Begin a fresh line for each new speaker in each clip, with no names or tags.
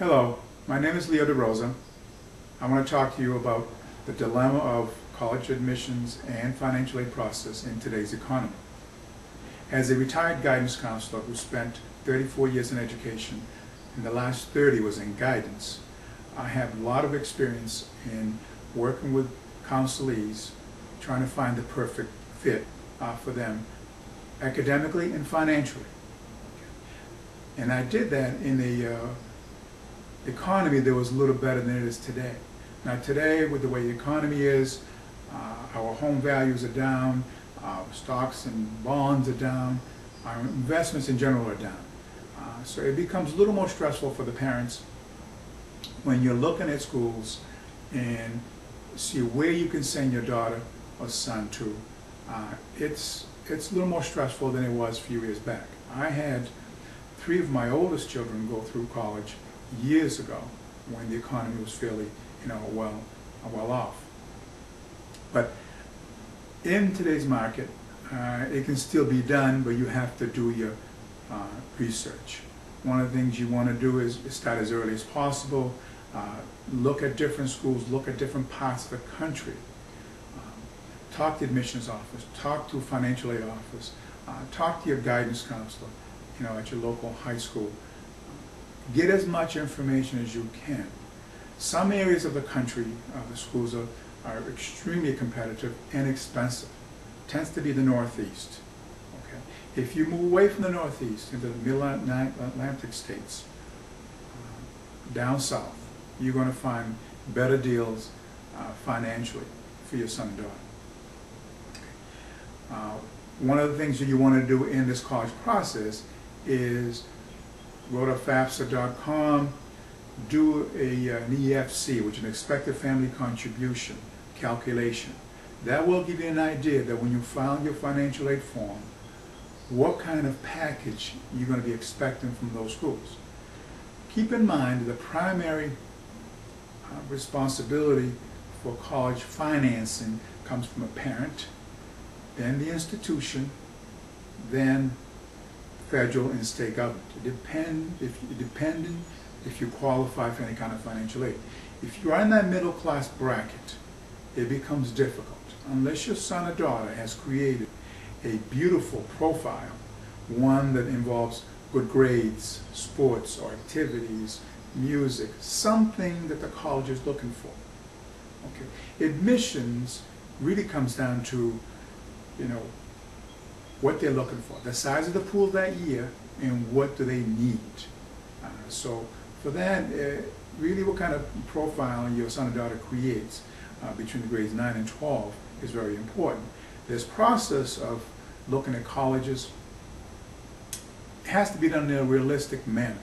Hello, my name is Leonel DaRosa. I want to talk to you about the dilemma of college admissions and financial aid process in today's economy. As a retired guidance counselor who spent 34 years in education, and the last 30 was in guidance, I have a lot of experience in working with counselees, trying to find the perfect fit for them academically and financially. And I did that in a economy that was a little better than it is today. Now today, with the way the economy is, our home values are down, our stocks and bonds are down, our investments in general are down. So it becomes a little more stressful for the parents when you're looking at schools and see where you can send your daughter or son to. It's a little more stressful than it was a few years back. I had 3 of my oldest children go through college years ago when the economy was fairly, well off. But in today's market, it can still be done, but you have to do your research. One of the things you want to do is start as early as possible, look at different schools, look at different parts of the country, talk to the admissions office, talk to a financial aid office, talk to your guidance counselor, at your local high school. Get as much information as you can. Some areas of the country, the schools are extremely competitive and expensive. Tends to be the Northeast. Okay? If you move away from the Northeast into the Middle Atlantic states, down south, you're going to find better deals financially for your son and daughter. One of the things that you want to do in this college process is go to FHTM, do an EFC, which is an expected family contribution calculation. That will give you an idea that when you file your financial aid form, what kind of package you're going to be expecting from those schools. Keep in mind that the primary responsibility for college financing comes from a parent, then the institution, then federal and state government. It depends if you qualify for any kind of financial aid. If you are in that middle class bracket, it becomes difficult. Unless your son or daughter has created a beautiful profile, one that involves good grades, sports or activities, music, something that the college is looking for. Okay. Admissions really comes down to, what they're looking for, the size of the pool that year, and what do they need. So for that, really what kind of profile your son or daughter creates between the grades 9 and 12 is very important. This process of looking at colleges has to be done in a realistic manner.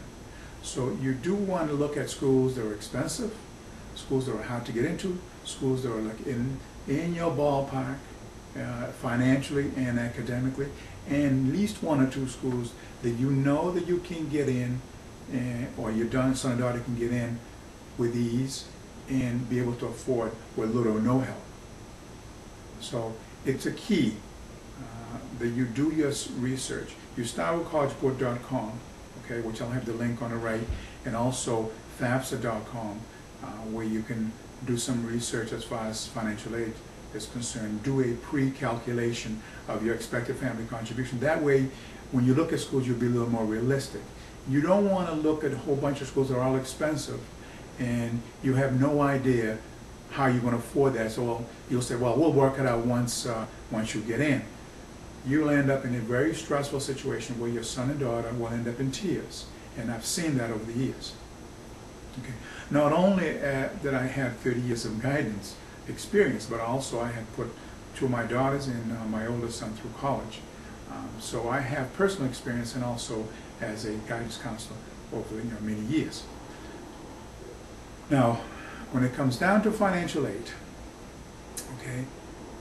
So you do want to look at schools that are expensive, schools that are hard to get into, schools that are like in your ballpark, financially and academically, and at least 1 or 2 schools that you know that you can get in, or your son or daughter can get in with ease and be able to afford with little or no help. So it's a key that you do your research. You start with collegeboard.com, okay, which I'll have the link on the right, and also FAFSA.com, where you can do some research as far as financial aid is concerned. Do a pre-calculation of your expected family contribution. That way, when you look at schools, you'll be a little more realistic. You don't want to look at a whole bunch of schools that are all expensive and you have no idea how you're going to afford that. So you'll say, well, we'll work it out once you get in. You'll end up in a very stressful situation where your son and daughter will end up in tears. And I've seen that over the years. Okay. Not only that I had 30 years of guidance experience, but also I had put 2 of my daughters and my oldest son through college. So I have personal experience and also as a guidance counselor over many years. Now, when it comes down to financial aid, okay,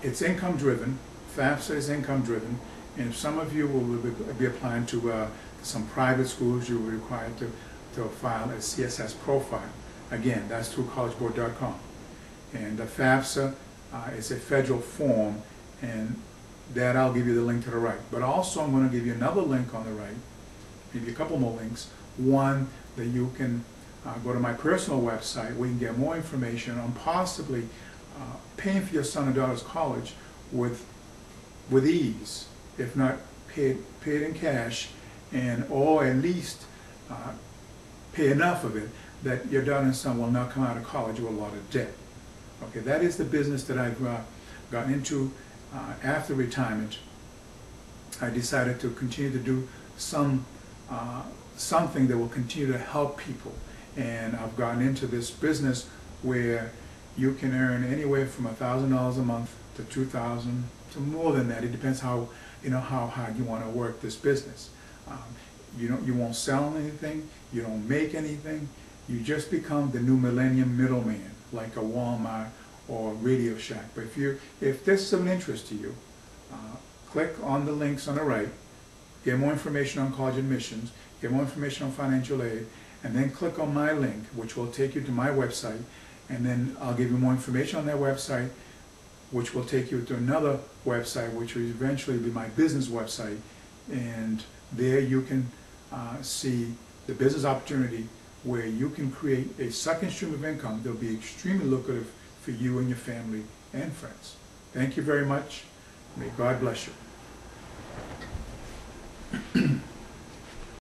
it's income driven. FAFSA is income driven, and if some of you will be applying to some private schools, you will be required to file a CSS profile. Again, that's through collegeboard.com. And the FAFSA is a federal form, and that I'll give you the link to the right. But also I'm going to give you another link on the right, maybe a couple more links. One that you can go to my personal website where you can get more information on possibly paying for your son or daughter's college with ease, if not paid in cash, or at least pay enough of it that your daughter and son will not come out of college with a lot of debt. Okay, that is the business that I've gotten into after retirement. I decided to continue to do something that will continue to help people, and I've gotten into this business where you can earn anywhere from $1,000 a month to $2,000 to more than that. It depends how hard you want to work this business. You won't sell anything, you don't make anything, you just become the new millennium middleman, like a Walmart or Radio Shack. But if this is of an interest to you, click on the links on the right, get more information on college admissions, get more information on financial aid, and then click on my link, which will take you to my website, and then I'll give you more information on that website, which will take you to another website, which will eventually be my business website, and there you can see the business opportunity where you can create a second stream of income that will be extremely lucrative for you and your family and friends. Thank you very much. May God bless you.